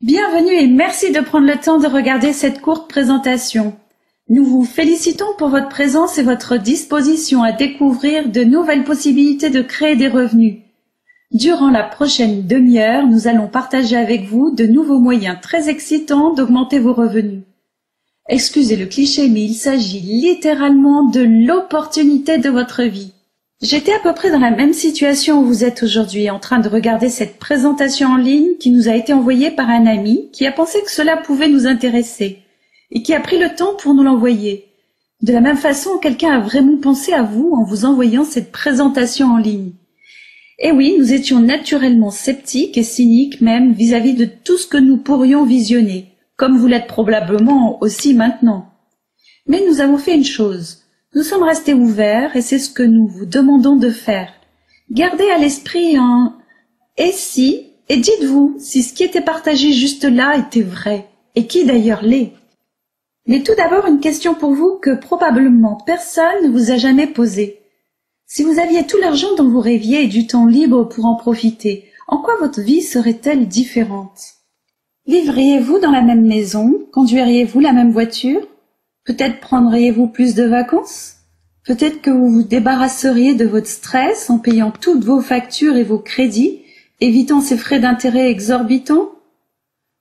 Bienvenue et merci de prendre le temps de regarder cette courte présentation. Nous vous félicitons pour votre présence et votre disposition à découvrir de nouvelles possibilités de créer des revenus. Durant la prochaine demi-heure, nous allons partager avec vous de nouveaux moyens très excitants d'augmenter vos revenus. Excusez le cliché, mais il s'agit littéralement de l'opportunité de votre vie. J'étais à peu près dans la même situation où vous êtes aujourd'hui, en train de regarder cette présentation en ligne qui nous a été envoyée par un ami qui a pensé que cela pouvait nous intéresser et qui a pris le temps pour nous l'envoyer. De la même façon, quelqu'un a vraiment pensé à vous en vous envoyant cette présentation en ligne. Et oui, nous étions naturellement sceptiques et cyniques même vis-à-vis de tout ce que nous pourrions visionner, comme vous l'êtes probablement aussi maintenant. Mais nous avons fait une chose. Nous sommes restés ouverts et c'est ce que nous vous demandons de faire. Gardez à l'esprit un « et si » et dites-vous si ce qui était partagé juste là était vrai, et qui d'ailleurs l'est. Mais tout d'abord une question pour vous que probablement personne ne vous a jamais posée. Si vous aviez tout l'argent dont vous rêviez et du temps libre pour en profiter, en quoi votre vie serait-elle différente? Vivriez-vous dans la même maison? Conduiriez-vous la même voiture? Peut-être prendriez-vous plus de vacances? Peut-être que vous vous débarrasseriez de votre stress en payant toutes vos factures et vos crédits, évitant ces frais d'intérêt exorbitants?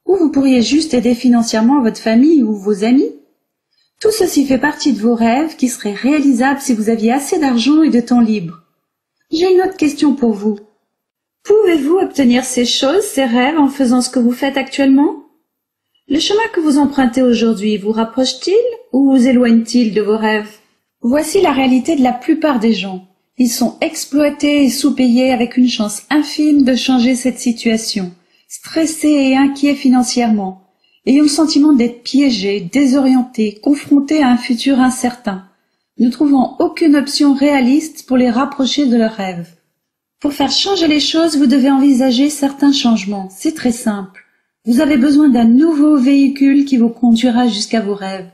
Ou vous pourriez juste aider financièrement votre famille ou vos amis? Tout ceci fait partie de vos rêves qui seraient réalisables si vous aviez assez d'argent et de temps libre. J'ai une autre question pour vous. Pouvez-vous obtenir ces choses, ces rêves, en faisant ce que vous faites actuellement? Le chemin que vous empruntez aujourd'hui vous rapproche-t-il ou vous éloigne-t-il de vos rêves? Voici la réalité de la plupart des gens. Ils sont exploités et sous-payés avec une chance infime de changer cette situation, stressés et inquiets financièrement, ayant le sentiment d'être piégés, désorientés, confrontés à un futur incertain, ne trouvant aucune option réaliste pour les rapprocher de leurs rêves. Pour faire changer les choses, vous devez envisager certains changements. C'est très simple. Vous avez besoin d'un nouveau véhicule qui vous conduira jusqu'à vos rêves.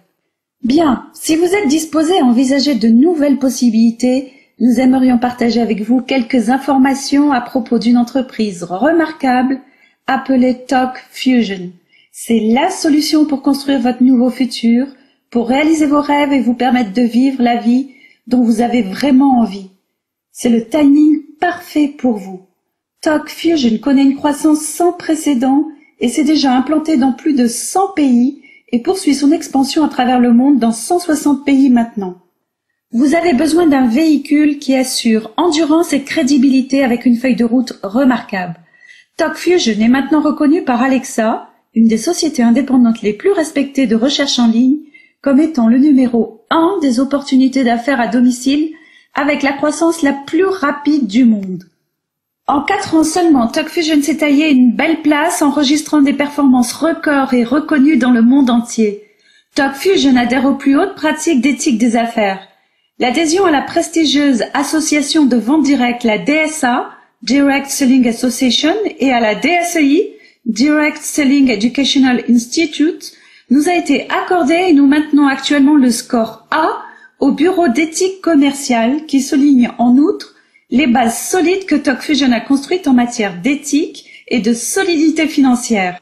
Bien, si vous êtes disposé à envisager de nouvelles possibilités, nous aimerions partager avec vous quelques informations à propos d'une entreprise remarquable appelée Talk Fusion. C'est la solution pour construire votre nouveau futur, pour réaliser vos rêves et vous permettre de vivre la vie dont vous avez vraiment envie. C'est le timing parfait pour vous. Talk Fusion connaît une croissance sans précédent et s'est déjà implanté dans plus de 100 pays et poursuit son expansion à travers le monde dans 160 pays maintenant. Vous avez besoin d'un véhicule qui assure endurance et crédibilité avec une feuille de route remarquable. Talk Fusion est maintenant reconnu par Alexa, une des sociétés indépendantes les plus respectées de recherche en ligne, comme étant le numéro 1 des opportunités d'affaires à domicile avec la croissance la plus rapide du monde. En 4 ans seulement, Talk Fusion s'est taillé une belle place, enregistrant des performances records et reconnues dans le monde entier. Talk Fusion adhère aux plus hautes pratiques d'éthique des affaires. L'adhésion à la prestigieuse association de vente directe, la DSA, Direct Selling Association, et à la DSEI, Direct Selling Educational Institute, nous a été accordée et nous maintenons actuellement le score A au bureau d'éthique commerciale qui souligne en outre les bases solides que Talk Fusion a construites en matière d'éthique et de solidité financière.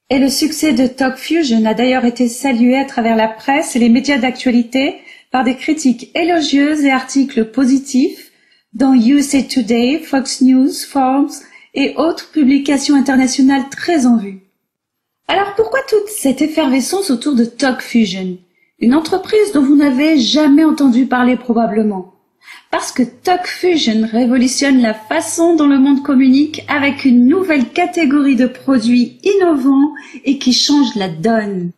Et le succès de Talk Fusion a d'ailleurs été salué à travers la presse et les médias d'actualité par des critiques élogieuses et articles positifs dans USA Today, Fox News, Forbes et autres publications internationales très en vue. Alors pourquoi toute cette effervescence autour de Talk Fusion, une entreprise dont vous n'avez jamais entendu parler probablement? Parce que Talk Fusion révolutionne la façon dont le monde communique avec une nouvelle catégorie de produits innovants et qui change la donne.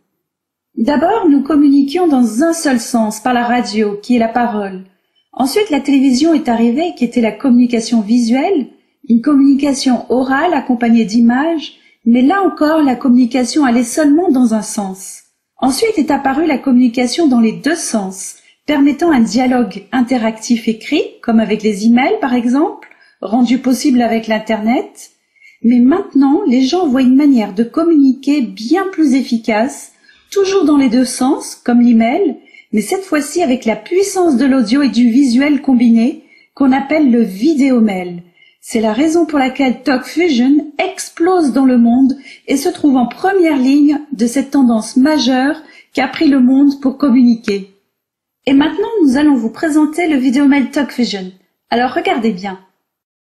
D'abord, nous communiquions dans un seul sens, par la radio, qui est la parole. Ensuite, la télévision est arrivée, qui était la communication visuelle, une communication orale accompagnée d'images, mais là encore, la communication allait seulement dans un sens. Ensuite est apparue la communication dans les deux sens, permettant un dialogue interactif écrit, comme avec les emails par exemple, rendu possible avec l'Internet. Mais maintenant, les gens voient une manière de communiquer bien plus efficace, toujours dans les deux sens, comme l'email, mais cette fois-ci avec la puissance de l'audio et du visuel combiné, qu'on appelle le vidéomail. C'est la raison pour laquelle TalkFusion explose dans le monde et se trouve en première ligne de cette tendance majeure qu'a pris le monde pour communiquer. Et maintenant, nous allons vous présenter le vidéomail TalkFusion. Alors regardez bien.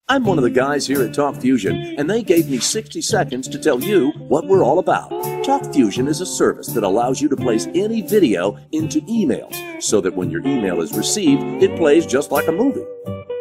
I'm one of the guys here at TalkFusion, and they gave me 60 seconds to tell you what we're all about. TalkFusion is a service that allows you to place any video into emails, so that when your email is received, it plays just like a movie.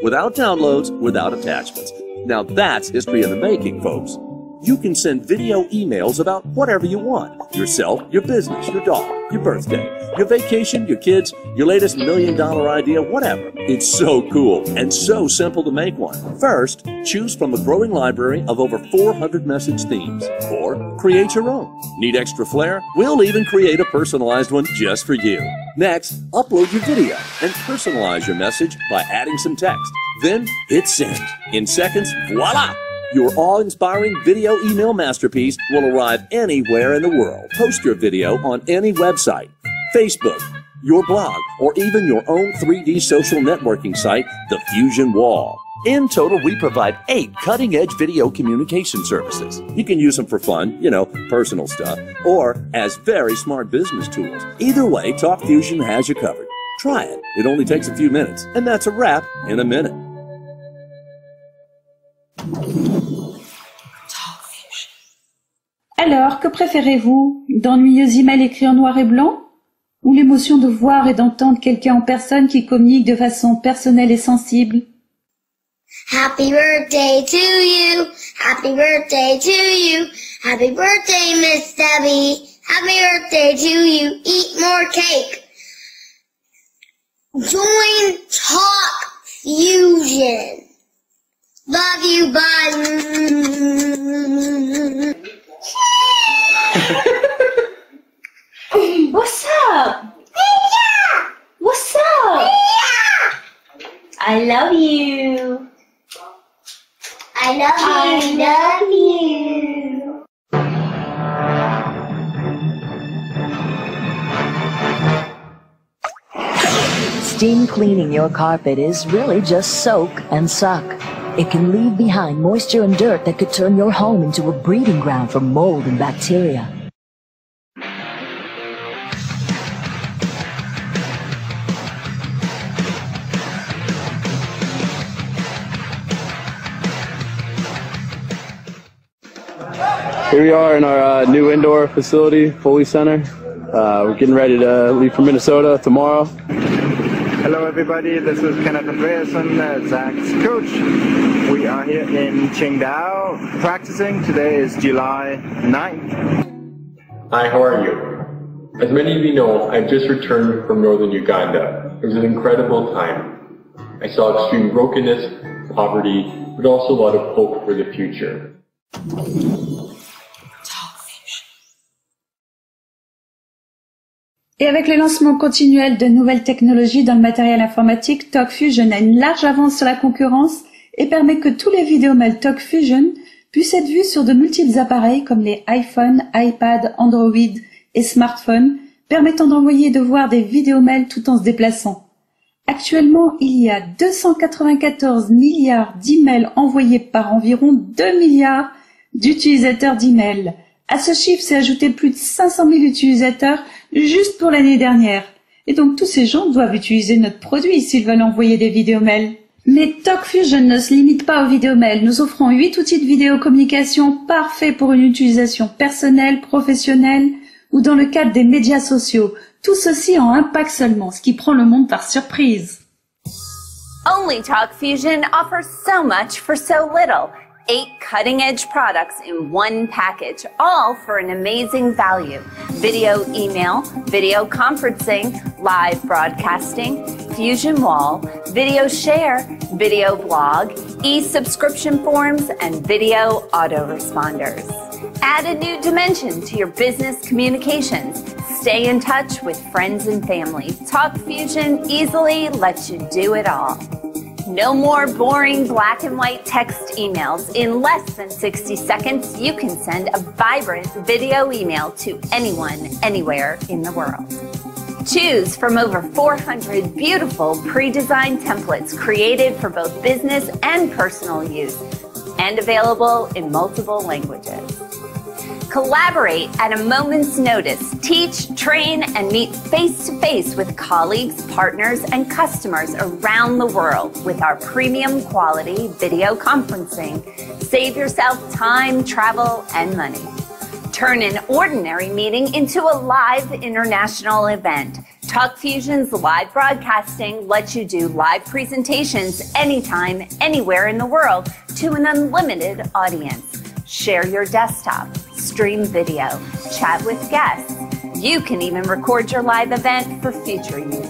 Without downloads, without attachments. Now that's history in the making, folks. You can send video emails about whatever you want. Yourself, your business, your dog, your birthday, your vacation, your kids, your latest $1 million idea, whatever. It's so cool and so simple to make one. First, choose from a growing library of over 400 message themes, or create your own. Need extra flair? We'll even create a personalized one just for you. Next, upload your video and personalize your message by adding some text. Then hit send. In seconds, voila! Your awe-inspiring video email masterpiece will arrive anywhere in the world. Post your video on any website, Facebook, your blog, or even your own 3D social networking site, The Fusion Wall. In total, we provide 8 cutting-edge video communication services. You can use them for fun, personal stuff, or as very smart business tools. Either way, TalkFusion has you covered. Try it. It only takes a few minutes, and that's a wrap in a minute. Alors, que préférez-vous? D'ennuyeux emails écrits en noir et blanc? Ou l'émotion de voir et d'entendre quelqu'un en personne qui communique de façon personnelle et sensible? Happy birthday to you, happy birthday to you, happy birthday Miss Debbie, happy birthday to you, eat more cake. Join TalkFusion. Love you, bye. What's up? What's up? I love you. I love you. Steam cleaning your carpet is really just soak and suck. It can leave behind moisture and dirt that could turn your home into a breeding ground for mold and bacteria. Here we are in our new indoor facility, Foley Center. We're getting ready to leave for Minnesota tomorrow. Hello everybody, this is Kenneth Andreasen, Zach's coach. We are here in Qingdao practicing. Today is July 9th. Hi, how are you? As many of you know, I've just returned from northern Uganda. It was an incredible time. I saw extreme brokenness, poverty, but also a lot of hope for the future. Et avec le lancement continuel de nouvelles technologies dans le matériel informatique, TalkFusion a une large avance sur la concurrence et permet que tous les vidéomails TalkFusion puissent être vus sur de multiples appareils comme les iPhone, iPad, Android et smartphones, permettant d'envoyer et de voir des vidéomails tout en se déplaçant. Actuellement, il y a 294 milliards d'emails envoyés par environ 2 milliards d'utilisateurs d'emails. À ce chiffre s'est ajouté plus de 500 000 utilisateurs juste pour l'année dernière. Et donc tous ces gens doivent utiliser notre produit s'ils veulent envoyer des vidéomails. Mais TalkFusion ne se limite pas aux vidéomails. Nous offrons 8 outils de vidéocommunication parfaits pour une utilisation personnelle, professionnelle ou dans le cadre des médias sociaux. Tout ceci en un pack seulement, ce qui prend le monde par surprise. Only TalkFusion offers so much for so little. 8 cutting-edge products in one package, all for an amazing value. Video email, video conferencing, live broadcasting, Fusion Wall, video share, video blog, e-subscription forms, and video autoresponders. Add a new dimension to your business communications. Stay in touch with friends and family. TalkFusion easily lets you do it all. No more boring black and white text emails. In less than 60 seconds, you can send a vibrant video email to anyone, anywhere in the world. Choose from over 400 beautiful pre-designed templates created for both business and personal use and available in multiple languages. Collaborate at a moment's notice. Teach, train, and meet face-to-face with colleagues, partners, and customers around the world with our premium quality video conferencing. Save yourself time, travel, and money. Turn an ordinary meeting into a live international event. TalkFusion's live broadcasting lets you do live presentations anytime, anywhere in the world to an unlimited audience. Share your desktop, stream video, chat with guests. You can even record your live event for future use.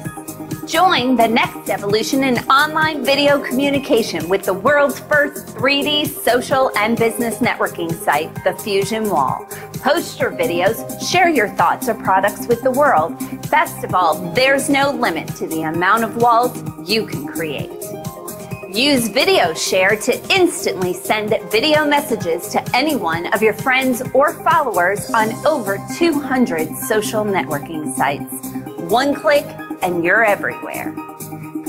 Join the next evolution in online video communication with the world's first 3D social and business networking site, the Fusion Wall. Post your videos, share your thoughts or products with the world. Best of all, there's no limit to the amount of walls you can create. Use Video Share to instantly send video messages to any one of your friends or followers on over 200 social networking sites. One click and you're everywhere.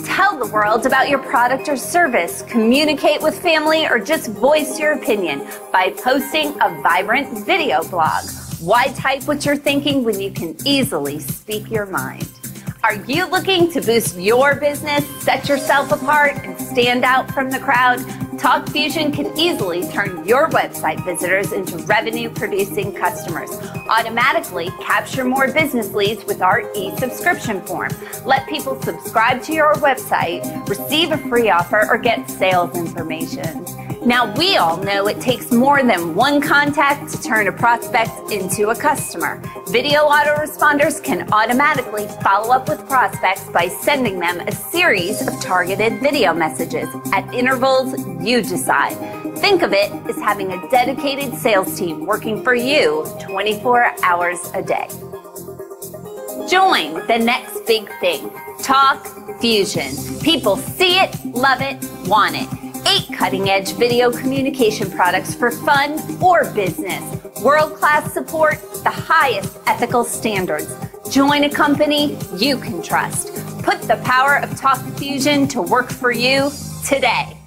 Tell the world about your product or service, communicate with family, or just voice your opinion by posting a vibrant video blog. Why type what you're thinking when you can easily speak your mind? Are you looking to boost your business, set yourself apart, and stand out from the crowd? TalkFusion can easily turn your website visitors into revenue-producing customers. Automatically capture more business leads with our e-subscription form. Let people subscribe to your website, receive a free offer, or get sales information. Now, we all know it takes more than one contact to turn a prospect into a customer. Video autoresponders can automatically follow up with prospects by sending them a series of targeted video messages at intervals you decide. Think of it as having a dedicated sales team working for you 24 hours a day. Join the next big thing, TalkFusion. People see it, love it, want it. 8 cutting-edge video communication products for fun or business. World-class support, the highest ethical standards. Join a company you can trust. Put the power of TalkFusion to work for you today.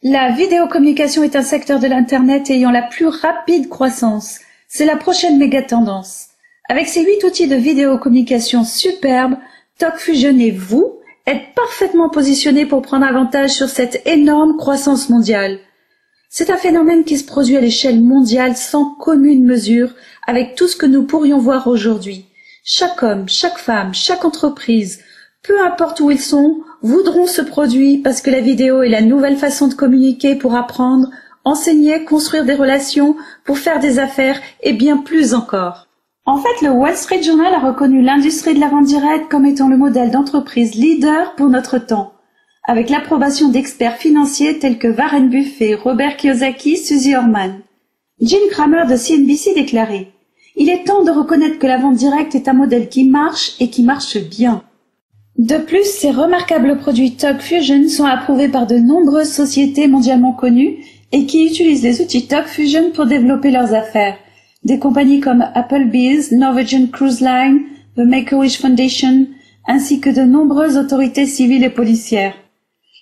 La vidéocommunication est un secteur de l'Internet ayant la plus rapide croissance. C'est la prochaine méga tendance. Avec ses 8 outils de vidéocommunication superbes, TalkFusion et vous êtes parfaitement positionnés pour prendre avantage sur cette énorme croissance mondiale. C'est un phénomène qui se produit à l'échelle mondiale sans commune mesure avec tout ce que nous pourrions voir aujourd'hui. Chaque homme, chaque femme, chaque entreprise, peu importe où ils sont, voudront ce produit parce que la vidéo est la nouvelle façon de communiquer pour apprendre, enseigner, construire des relations, pour faire des affaires et bien plus encore. En fait, le Wall Street Journal a reconnu l'industrie de la vente directe comme étant le modèle d'entreprise leader pour notre temps, avec l'approbation d'experts financiers tels que Warren Buffett, Robert Kiyosaki, Suzy Orman. Jim Cramer de CNBC déclarait « Il est temps de reconnaître que la vente directe est un modèle qui marche et qui marche bien. » De plus, ces remarquables produits TalkFusion sont approuvés par de nombreuses sociétés mondialement connues et qui utilisent les outils TalkFusion pour développer leurs affaires. Des compagnies comme Applebee's, Norwegian Cruise Line, The Make-A-Wish Foundation, ainsi que de nombreuses autorités civiles et policières.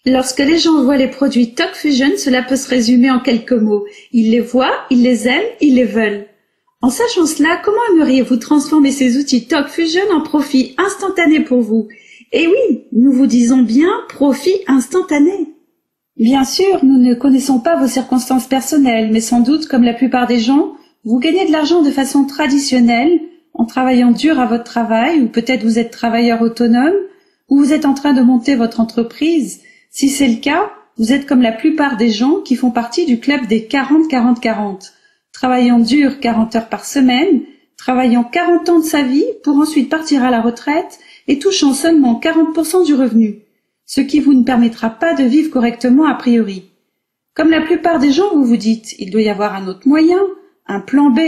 Lorsque les gens voient les produits TalkFusion, cela peut se résumer en quelques mots. Ils les voient, ils les aiment, ils les veulent. En sachant cela, comment aimeriez-vous transformer ces outils TalkFusion en profit instantané pour vous? Et oui, nous vous disons bien profit instantané. Bien sûr, nous ne connaissons pas vos circonstances personnelles, mais sans doute, comme la plupart des gens, vous gagnez de l'argent de façon traditionnelle, en travaillant dur à votre travail, ou peut-être vous êtes travailleur autonome, ou vous êtes en train de monter votre entreprise. Si c'est le cas, vous êtes comme la plupart des gens qui font partie du club des 40-40-40, travaillant dur 40 heures par semaine, travaillant 40 ans de sa vie pour ensuite partir à la retraite et touchant seulement 40% du revenu, ce qui vous ne permettra pas de vivre correctement a priori. Comme la plupart des gens, vous vous dites, il doit y avoir un autre moyen, un plan B.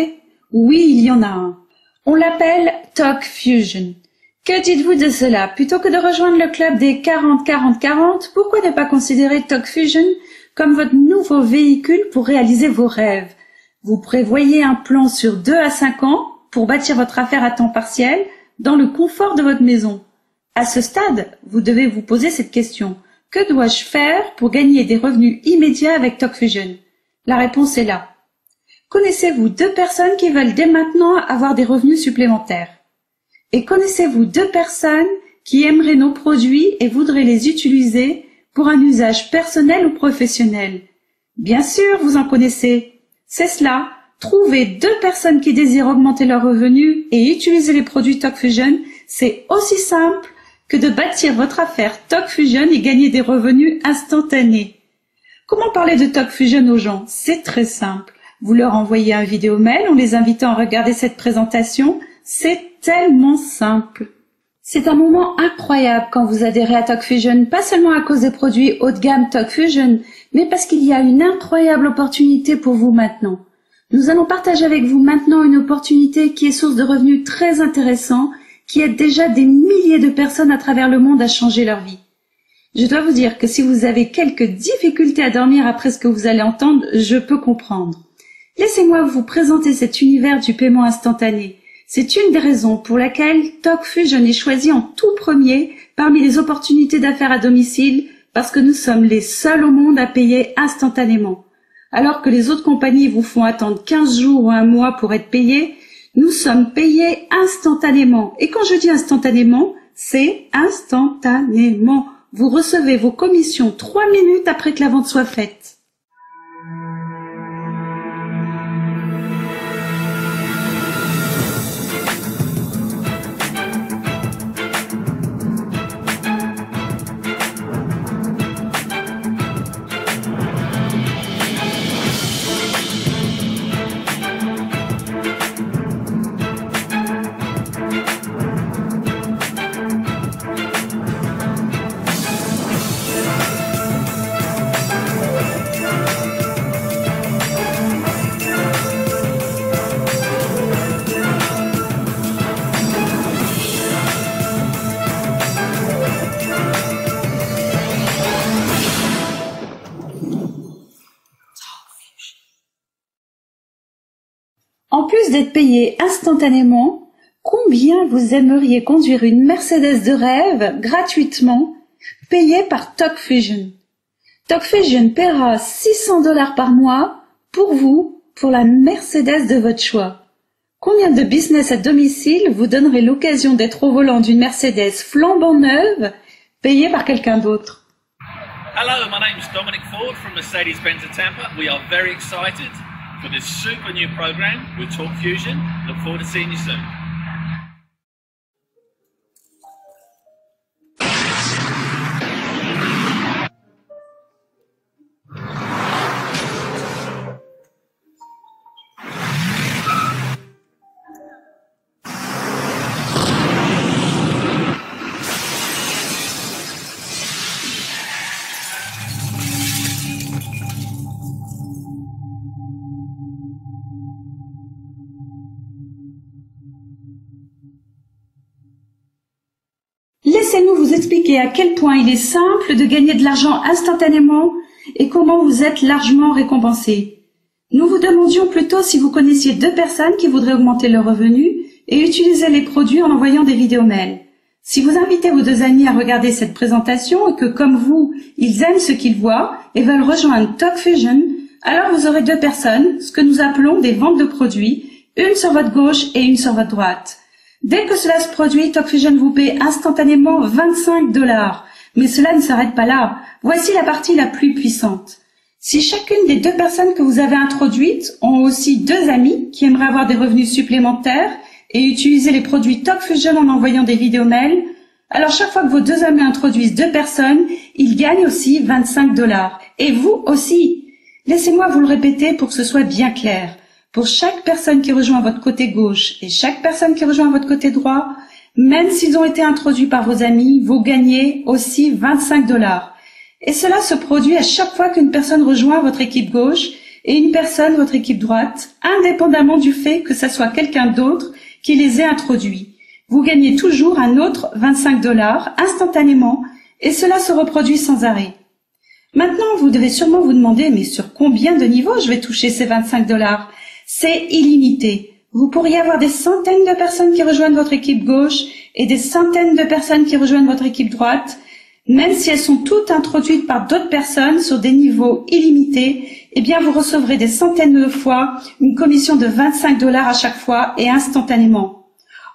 Oui, il y en a un. On l'appelle TalkFusion. Que dites-vous de cela? Plutôt que de rejoindre le club des 40-40-40, pourquoi ne pas considérer TalkFusion comme votre nouveau véhicule pour réaliser vos rêves? Vous prévoyez un plan sur 2 à 5 ans pour bâtir votre affaire à temps partiel dans le confort de votre maison. À ce stade, vous devez vous poser cette question. Que dois-je faire pour gagner des revenus immédiats avec TalkFusion? La réponse est là. Connaissez-vous 2 personnes qui veulent dès maintenant avoir des revenus supplémentaires? Et connaissez-vous 2 personnes qui aimeraient nos produits et voudraient les utiliser pour un usage personnel ou professionnel? Bien sûr, vous en connaissez. C'est cela. Trouver 2 personnes qui désirent augmenter leurs revenus et utiliser les produits TalkFusion, c'est aussi simple que de bâtir votre affaire TalkFusion et gagner des revenus instantanés. Comment parler de TalkFusion aux gens? C'est très simple. Vous leur envoyez un vidéo mail en les invitant à regarder cette présentation. C'est tellement simple. C'est un moment incroyable quand vous adhérez à TalkFusion, pas seulement à cause des produits haut de gamme TalkFusion, mais parce qu'il y a une incroyable opportunité pour vous maintenant. Nous allons partager avec vous maintenant une opportunité qui est source de revenus très intéressants, qui aide déjà des milliers de personnes à travers le monde à changer leur vie. Je dois vous dire que si vous avez quelques difficultés à dormir après ce que vous allez entendre, je peux comprendre. Laissez-moi vous présenter cet univers du paiement instantané. C'est une des raisons pour laquelle TalkFusion est choisi en tout premier parmi les opportunités d'affaires à domicile, parce que nous sommes les seuls au monde à payer instantanément. Alors que les autres compagnies vous font attendre 15 jours ou un mois pour être payés, nous sommes payés instantanément. Et quand je dis instantanément, c'est instantanément. Vous recevez vos commissions 3 minutes après que la vente soit faite. En plus d'être payé instantanément, combien vous aimeriez conduire une Mercedes de rêve gratuitement, payée par TalkFusion? TalkFusion paiera $600 par mois pour vous, pour la Mercedes de votre choix. Combien de business à domicile vous donnerait l'occasion d'être au volant d'une Mercedes flambant neuve, payée par quelqu'un d'autre? Hello, my name is Dominic Ford from Mercedes-Benz of Tampa. We are very excited for this super new program with TalkFusion. Look forward to seeing you soon. Laissez-nous vous expliquer à quel point il est simple de gagner de l'argent instantanément et comment vous êtes largement récompensé. Nous vous demandions plutôt si vous connaissiez 2 personnes qui voudraient augmenter leurs revenus et utiliser les produits en envoyant des vidéos mails. Si vous invitez vos 2 amis à regarder cette présentation et que, comme vous, ils aiment ce qu'ils voient et veulent rejoindre TalkFusion, alors vous aurez 2 personnes, ce que nous appelons des ventes de produits, une sur votre gauche et une sur votre droite. Dès que cela se produit, TalkFusion vous paie instantanément $25. Mais cela ne s'arrête pas là. Voici la partie la plus puissante. Si chacune des 2 personnes que vous avez introduites ont aussi 2 amis qui aimeraient avoir des revenus supplémentaires et utiliser les produits TalkFusion en envoyant des vidéos mails, alors chaque fois que vos 2 amis introduisent 2 personnes, ils gagnent aussi $25. Et vous aussi. Laissez-moi vous le répéter pour que ce soit bien clair. Pour chaque personne qui rejoint votre côté gauche et chaque personne qui rejoint votre côté droit, même s'ils ont été introduits par vos amis, vous gagnez aussi $25. Et cela se produit à chaque fois qu'une personne rejoint votre équipe gauche et une personne votre équipe droite, indépendamment du fait que ce soit quelqu'un d'autre qui les ait introduits. Vous gagnez toujours un autre $25 instantanément et cela se reproduit sans arrêt. Maintenant, vous devez sûrement vous demander, mais sur combien de niveaux je vais toucher ces $25 ? C'est illimité. Vous pourriez avoir des centaines de personnes qui rejoignent votre équipe gauche et des centaines de personnes qui rejoignent votre équipe droite. Même si elles sont toutes introduites par d'autres personnes sur des niveaux illimités, eh bien vous recevrez des centaines de fois une commission de 25 $ à chaque fois et instantanément.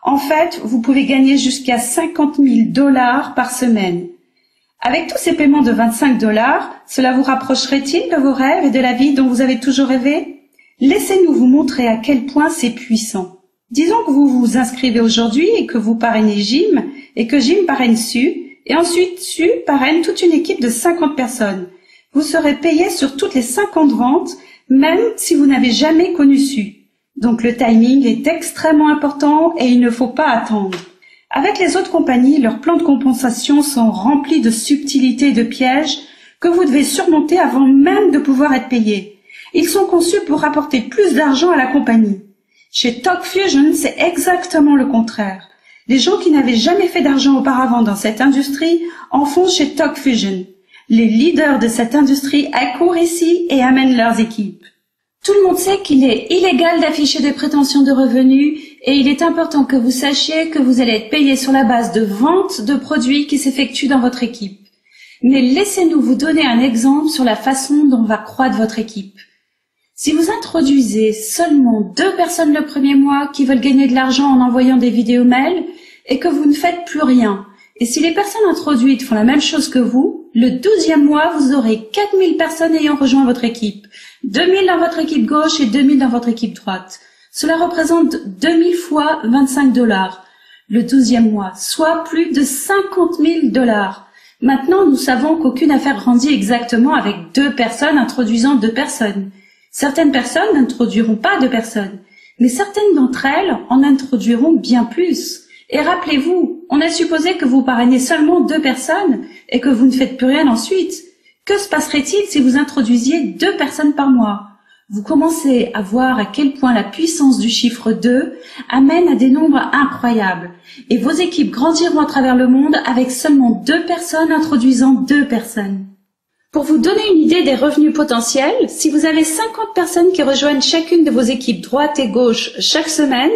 En fait, vous pouvez gagner jusqu'à 50 000 $ par semaine. Avec tous ces paiements de 25 $, cela vous rapprocherait-il de vos rêves et de la vie dont vous avez toujours rêvé? Laissez-nous vous montrer à quel point c'est puissant. Disons que vous vous inscrivez aujourd'hui et que vous parrainez Jim et que Jim parraine Sue et ensuite Sue parraine toute une équipe de 50 personnes. Vous serez payé sur toutes les 50 ventes, même si vous n'avez jamais connu Sue. Donc le timing est extrêmement important et il ne faut pas attendre. Avec les autres compagnies, leurs plans de compensation sont remplis de subtilités et de pièges que vous devez surmonter avant même de pouvoir être payé. Ils sont conçus pour rapporter plus d'argent à la compagnie. Chez TalkFusion, c'est exactement le contraire. Les gens qui n'avaient jamais fait d'argent auparavant dans cette industrie en font chez TalkFusion. Les leaders de cette industrie accourent ici et amènent leurs équipes. Tout le monde sait qu'il est illégal d'afficher des prétentions de revenus et il est important que vous sachiez que vous allez être payé sur la base de ventes de produits qui s'effectuent dans votre équipe. Mais laissez-nous vous donner un exemple sur la façon dont va croître votre équipe. Si vous introduisez seulement 2 personnes le premier mois qui veulent gagner de l'argent en envoyant des vidéos mails et que vous ne faites plus rien, et si les personnes introduites font la même chose que vous, le 12e mois, vous aurez 4000 personnes ayant rejoint votre équipe, 2000 dans votre équipe gauche et 2000 dans votre équipe droite. Cela représente 2000 fois 25 $, le 12e mois, soit plus de 50 000 $. Maintenant, nous savons qu'aucune affaire grandit exactement avec 2 personnes introduisant 2 personnes. Certaines personnes n'introduiront pas de personnes, mais certaines d'entre elles en introduiront bien plus. Et rappelez-vous, on a supposé que vous parrainez seulement 2 personnes et que vous ne faites plus rien ensuite. Que se passerait-il si vous introduisiez 2 personnes par mois? Vous commencez à voir à quel point la puissance du chiffre 2 amène à des nombres incroyables. Et vos équipes grandiront à travers le monde avec seulement 2 personnes introduisant 2 personnes. Pour vous donner une idée des revenus potentiels, si vous avez 50 personnes qui rejoignent chacune de vos équipes droite et gauche chaque semaine,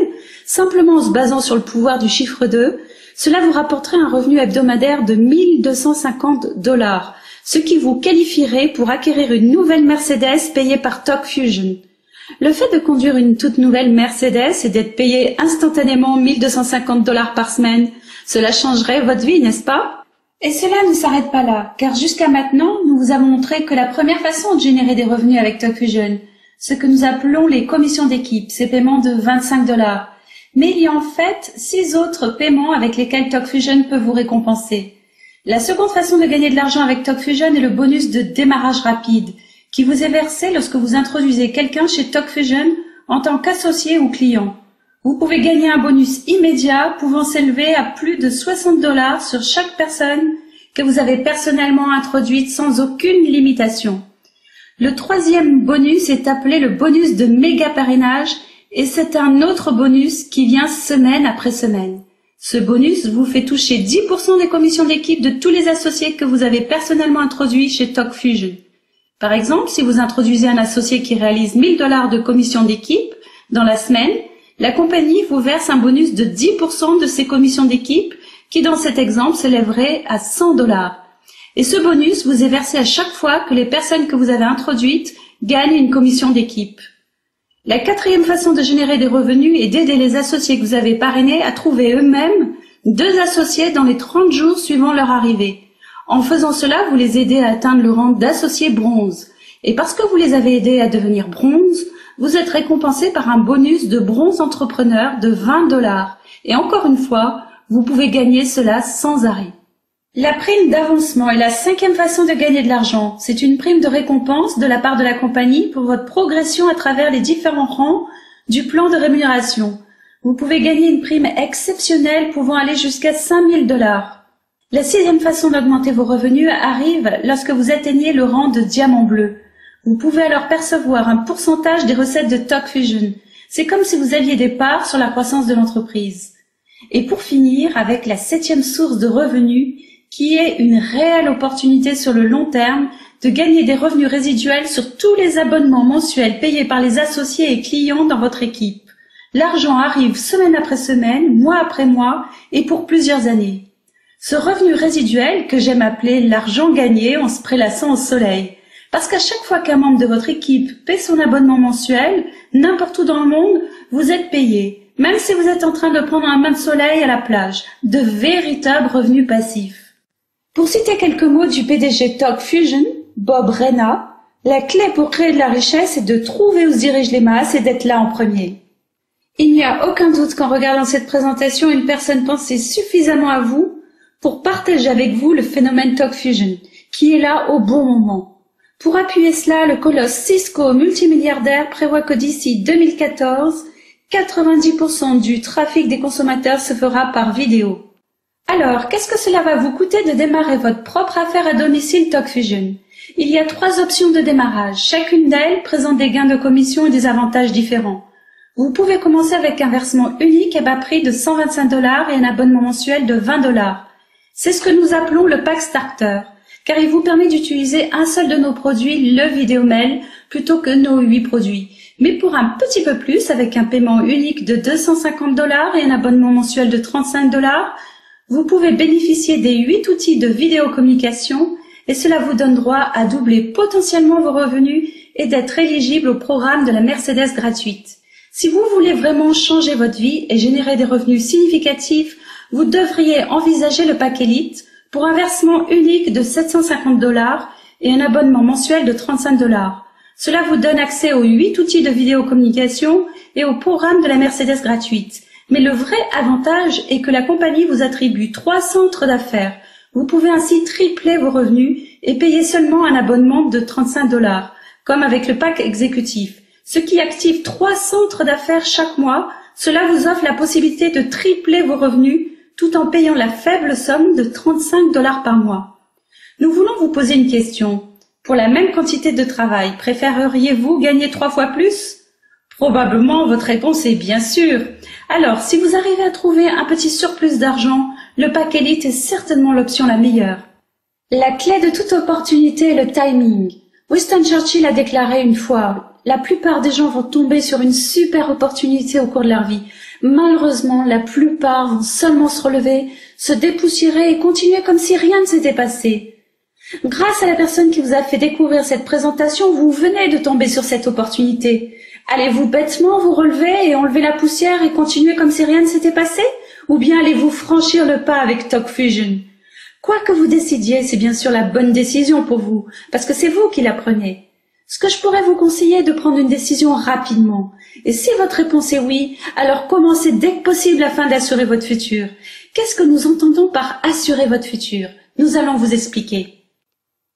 simplement en se basant sur le pouvoir du chiffre 2, cela vous rapporterait un revenu hebdomadaire de 1 250 $, ce qui vous qualifierait pour acquérir une nouvelle Mercedes payée par TalkFusion. Le fait de conduire une toute nouvelle Mercedes et d'être payé instantanément 1 250 $ par semaine, cela changerait votre vie, n'est-ce pas? Et cela ne s'arrête pas là, car jusqu'à maintenant, nous vous avons montré que la première façon de générer des revenus avec TalkFusion, ce que nous appelons les commissions d'équipe, ces paiements de 25 $. Mais il y a en fait 6 autres paiements avec lesquels TalkFusion peut vous récompenser. La seconde façon de gagner de l'argent avec TalkFusion est le bonus de démarrage rapide, qui vous est versé lorsque vous introduisez quelqu'un chez TalkFusion en tant qu'associé ou client. Vous pouvez gagner un bonus immédiat pouvant s'élever à plus de 60 $ sur chaque personne que vous avez personnellement introduite sans aucune limitation. Le troisième bonus est appelé le bonus de méga parrainage et c'est un autre bonus qui vient semaine après semaine. Ce bonus vous fait toucher 10% des commissions d'équipe de tous les associés que vous avez personnellement introduits chez TalkFusion. Par exemple, si vous introduisez un associé qui réalise 1 000 $ de commission d'équipe dans la semaine, la compagnie vous verse un bonus de 10% de ses commissions d'équipe qui, dans cet exemple, s'élèverait à 100 $. Et ce bonus vous est versé à chaque fois que les personnes que vous avez introduites gagnent une commission d'équipe. La quatrième façon de générer des revenus est d'aider les associés que vous avez parrainés à trouver eux-mêmes 2 associés dans les 30 jours suivant leur arrivée. En faisant cela, vous les aidez à atteindre le rang d'associé bronze. Et parce que vous les avez aidés à devenir bronze, vous êtes récompensé par un bonus de bronze entrepreneur de 20 $. Et encore une fois, vous pouvez gagner cela sans arrêt. La prime d'avancement est la 5e façon de gagner de l'argent. C'est une prime de récompense de la part de la compagnie pour votre progression à travers les différents rangs du plan de rémunération. Vous pouvez gagner une prime exceptionnelle pouvant aller jusqu'à 5 000 $. La 6e façon d'augmenter vos revenus arrive lorsque vous atteignez le rang de diamant bleu. Vous pouvez alors percevoir un pourcentage des recettes de TalkFusion. C'est comme si vous aviez des parts sur la croissance de l'entreprise. Et pour finir, avec la 7e source de revenus, qui est une réelle opportunité sur le long terme de gagner des revenus résiduels sur tous les abonnements mensuels payés par les associés et clients dans votre équipe. L'argent arrive semaine après semaine, mois après mois et pour plusieurs années. Ce revenu résiduel, que j'aime appeler l'argent gagné en se prélassant au soleil, parce qu'à chaque fois qu'un membre de votre équipe paie son abonnement mensuel, n'importe où dans le monde, vous êtes payé, même si vous êtes en train de prendre un bain de soleil à la plage, de véritables revenus passifs. Pour citer quelques mots du PDG TalkFusion, Bob Reyna, la clé pour créer de la richesse est de trouver où se dirigent les masses et d'être là en premier. Il n'y a aucun doute qu'en regardant cette présentation, une personne pensait suffisamment à vous pour partager avec vous le phénomène TalkFusion, qui est là au bon moment. Pour appuyer cela, le colosse Cisco multimilliardaire prévoit que d'ici 2014, 90% du trafic des consommateurs se fera par vidéo. Alors, qu'est-ce que cela va vous coûter de démarrer votre propre affaire à domicile TalkFusion? Il y a 3 options de démarrage. Chacune d'elles présente des gains de commission et des avantages différents. Vous pouvez commencer avec un versement unique à bas prix de $125 et un abonnement mensuel de $20. C'est ce que nous appelons le pack starter, car il vous permet d'utiliser un seul de nos produits, le Vidéomail, plutôt que nos 8 produits. Mais pour un petit peu plus, avec un paiement unique de $250 et un abonnement mensuel de $35, vous pouvez bénéficier des 8 outils de vidéocommunication et cela vous donne droit à doubler potentiellement vos revenus et d'être éligible au programme de la Mercedes gratuite. Si vous voulez vraiment changer votre vie et générer des revenus significatifs, vous devriez envisager le pack Elite pour un versement unique de $750 et un abonnement mensuel de $35. Cela vous donne accès aux 8 outils de vidéocommunication et au programme de la Mercedes gratuite. Mais le vrai avantage est que la compagnie vous attribue 3 centres d'affaires. Vous pouvez ainsi tripler vos revenus et payer seulement un abonnement de $35, comme avec le pack exécutif. Ce qui active 3 centres d'affaires chaque mois, cela vous offre la possibilité de tripler vos revenus tout en payant la faible somme de $35 par mois. Nous voulons vous poser une question. Pour la même quantité de travail, préféreriez-vous gagner 3 fois plus? Probablement, votre réponse est bien sûr. Alors, si vous arrivez à trouver un petit surplus d'argent, le pack Elite est certainement l'option la meilleure. La clé de toute opportunité est le timing. Winston Churchill a déclaré une fois: la plupart des gens vont tomber sur une super opportunité au cours de leur vie. Malheureusement, la plupart vont seulement se relever, se dépoussiérer et continuer comme si rien ne s'était passé. Grâce à la personne qui vous a fait découvrir cette présentation, vous venez de tomber sur cette opportunité. Allez-vous bêtement vous relever et enlever la poussière et continuer comme si rien ne s'était passé? Ou bien allez-vous franchir le pas avec TalkFusion? Quoi que vous décidiez, c'est bien sûr la bonne décision pour vous, parce que c'est vous qui la prenez. Ce que je pourrais vous conseiller est de prendre une décision rapidement. Et si votre réponse est oui, alors commencez dès que possible afin d'assurer votre futur. Qu'est-ce que nous entendons par assurer votre futur? Nous allons vous expliquer.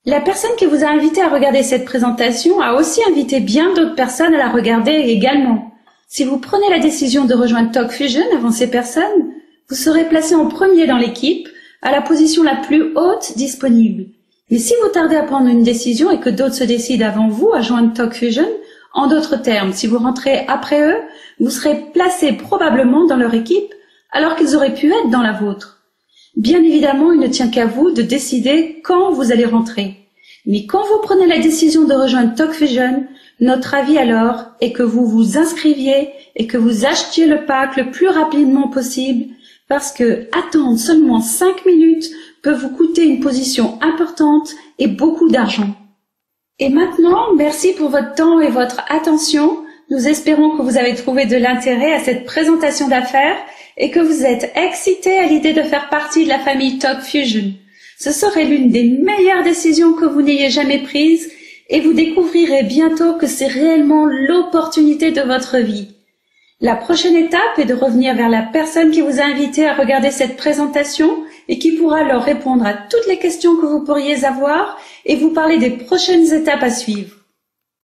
La personne qui vous a invité à regarder cette présentation a aussi invité bien d'autres personnes à la regarder également. Si vous prenez la décision de rejoindre TalkFusion avant ces personnes, vous serez placé en premier dans l'équipe, à la position la plus haute disponible. Mais si vous tardez à prendre une décision et que d'autres se décident avant vous à joindre TalkFusion, en d'autres termes, si vous rentrez après eux, vous serez placé probablement dans leur équipe alors qu'ils auraient pu être dans la vôtre. Bien évidemment, il ne tient qu'à vous de décider quand vous allez rentrer. Mais quand vous prenez la décision de rejoindre TalkFusion, notre avis alors est que vous vous inscriviez et que vous achetiez le pack le plus rapidement possible parce que attendre seulement 5 minutes peut vous coûter une position importante et beaucoup d'argent. Et maintenant, merci pour votre temps et votre attention. Nous espérons que vous avez trouvé de l'intérêt à cette présentation d'affaires et que vous êtes excités à l'idée de faire partie de la famille TalkFusion. Ce serait l'une des meilleures décisions que vous n'ayez jamais prises et vous découvrirez bientôt que c'est réellement l'opportunité de votre vie. La prochaine étape est de revenir vers la personne qui vous a invité à regarder cette présentation et qui pourra leur répondre à toutes les questions que vous pourriez avoir et vous parler des prochaines étapes à suivre.